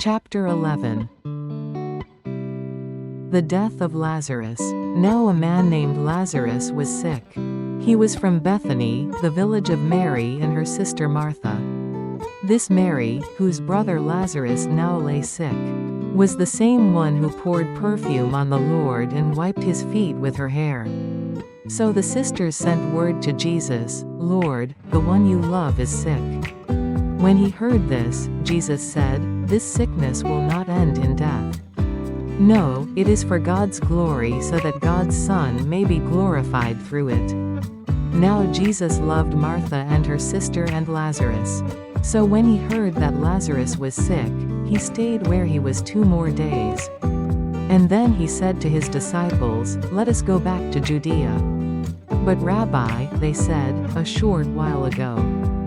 Chapter 11. The death of Lazarus. Now a man named Lazarus was sick. He was from Bethany, the village of Mary and her sister Martha. This Mary, whose brother Lazarus now lay sick, was the same one who poured perfume on the Lord and wiped his feet with her hair. So the sisters sent word to Jesus, "Lord, the one you love is sick." When he heard this, Jesus said, "This sickness will not end in death. No, it is for God's glory, so that God's Son may be glorified through it." Now Jesus loved Martha and her sister and Lazarus. So when he heard that Lazarus was sick, he stayed where he was 2 more days. And then he said to his disciples, "Let us go back to Judea." "But Rabbi," they said, "a short while ago,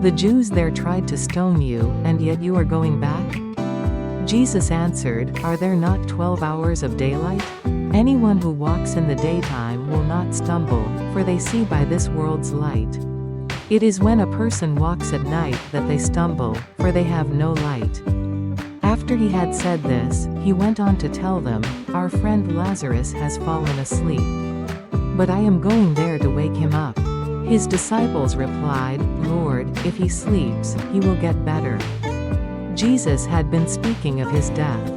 the Jews there tried to stone you, and yet you are going back?" Jesus answered, "Are there not 12 hours of daylight? Anyone who walks in the daytime will not stumble, for they see by this world's light. It is when a person walks at night that they stumble, for they have no light." After he had said this, he went on to tell them, "Our friend Lazarus has fallen asleep, but I am going there to wake him up." His disciples replied, "Lord, if he sleeps, he will get better." Jesus had been speaking of his death,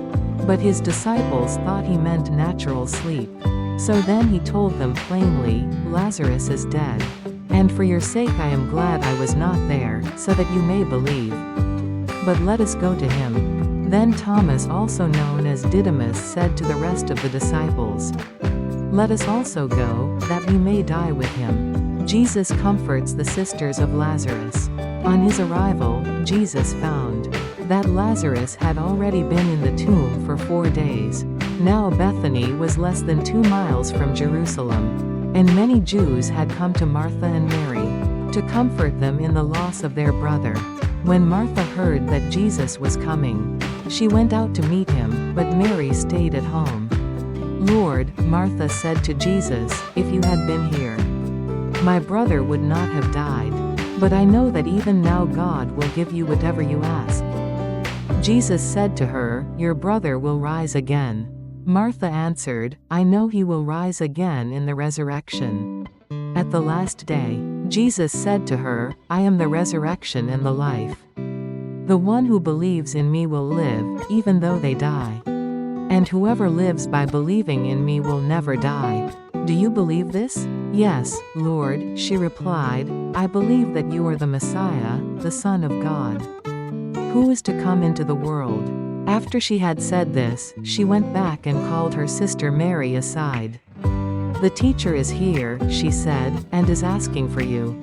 but his disciples thought he meant natural sleep. So then he told them plainly, "Lazarus is dead. And for your sake I am glad I was not there, so that you may believe. But let us go to him." Then Thomas, also known as Didymus, said to the rest of the disciples, "Let us also go, that we may die with him." Jesus comforts the sisters of Lazarus. On his arrival, Jesus found that Lazarus had already been in the tomb for 4 days. Now Bethany was less than 2 miles from Jerusalem, and many Jews had come to Martha and Mary to comfort them in the loss of their brother. When Martha heard that Jesus was coming, she went out to meet him, but Mary stayed at home. "Lord," Martha said to Jesus, "if you had been here, my brother would not have died. But I know that even now God will give you whatever you ask." Jesus said to her, "Your brother will rise again." Martha answered, "I know he will rise again in the resurrection at the last day." Jesus said to her, "I am the resurrection and the life. The one who believes in me will live, even though they die. And whoever lives by believing in me will never die. Do you believe this?" "Yes, Lord," she replied, "I believe that you are the Messiah, the Son of God, who is to come into the world." After she had said this, she went back and called her sister Mary aside. "The teacher is here," she said, "and is asking for you."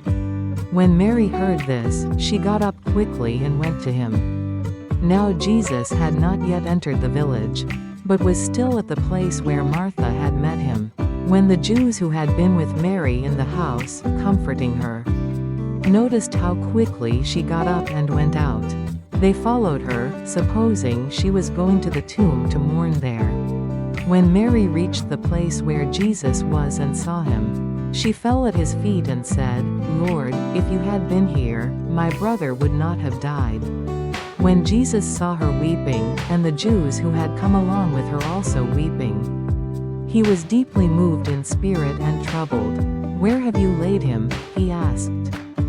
When Mary heard this, she got up quickly and went to him. Now Jesus had not yet entered the village, but was still at the place where Martha had met him. When the Jews who had been with Mary in the house, comforting her, noticed how quickly she got up and went out, they followed her, supposing she was going to the tomb to mourn there. When Mary reached the place where Jesus was and saw him, she fell at his feet and said, "Lord, if you had been here, my brother would not have died." When Jesus saw her weeping, and the Jews who had come along with her also weeping, he was deeply moved in spirit and troubled. "Where have you laid him?" he asked.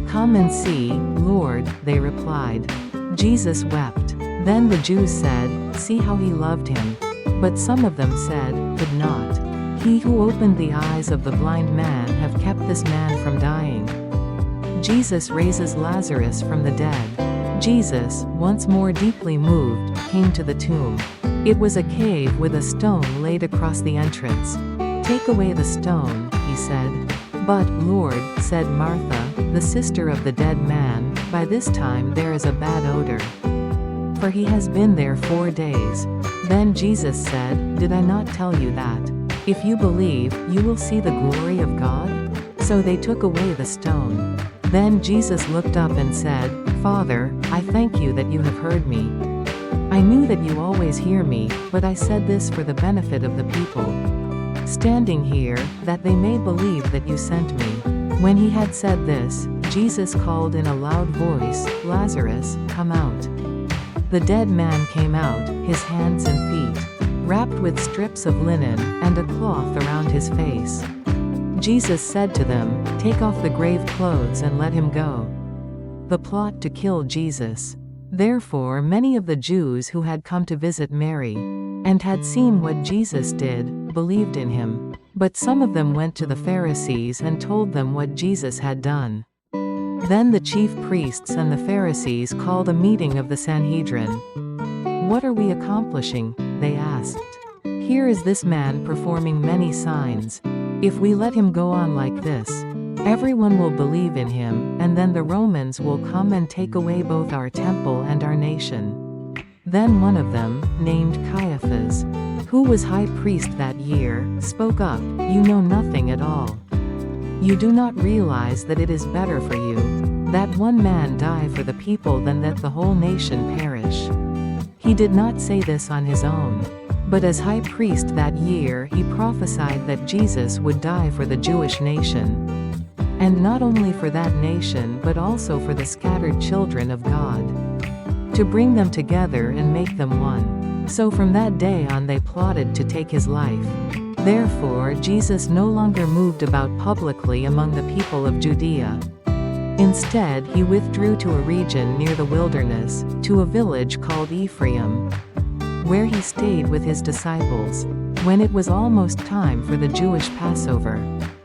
"Come and see, Lord," they replied. Jesus wept. Then the Jews said, "See how he loved him." But some of them said, "Could not he who opened the eyes of the blind man have kept this man from dying?" Jesus raises Lazarus from the dead. Jesus, once more deeply moved, came to the tomb. It was a cave with a stone laid across the entrance. "Take away the stone," he said. "But, Lord," said Martha, the sister of the dead man, "by this time there is a bad odor, for he has been there 4 days." Then Jesus said, "Did I not tell you that, if you believe, you will see the glory of God?" So they took away the stone. Then Jesus looked up and said, "Father, I thank you that you have heard me. I knew that you always hear me, but I said this for the benefit of the people standing here, that they may believe that you sent me." When he had said this, Jesus called in a loud voice, "Lazarus, come out." The dead man came out, his hands and feet wrapped with strips of linen, and a cloth around his face. Jesus said to them, "Take off the grave clothes and let him go." The plot to kill Jesus. Therefore many of the Jews who had come to visit Mary, and had seen what Jesus did, believed in him. But some of them went to the Pharisees and told them what Jesus had done. Then the chief priests and the Pharisees called a meeting of the Sanhedrin. "What are we accomplishing?" they asked. "Here is this man performing many signs. If we let him go on like this, everyone will believe in him, and then the Romans will come and take away both our temple and our nation." Then one of them, named Caiaphas, who was high priest that year, spoke up, "You know nothing at all. You do not realize that it is better for you that one man die for the people than that the whole nation perish." He did not say this on his own, but as high priest that year he prophesied that Jesus would die for the Jewish nation. And not only for that nation but also for the scattered children of God, to bring them together and make them one. So from that day on they plotted to take his life. Therefore Jesus no longer moved about publicly among the people of Judea. Instead he withdrew to a region near the wilderness, to a village called Ephraim, where he stayed with his disciples. When it was almost time for the Jewish Passover,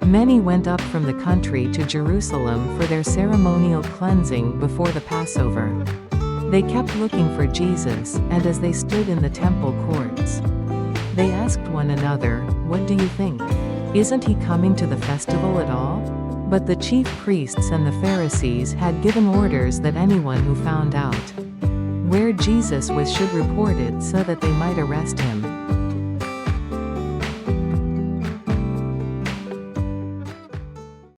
many went up from the country to Jerusalem for their ceremonial cleansing before the Passover. They kept looking for Jesus, and as they stood in the temple courts, they asked one another, "What do you think? Isn't he coming to the festival at all?" But the chief priests and the Pharisees had given orders that anyone who found out where Jesus was should report it so that they might arrest him.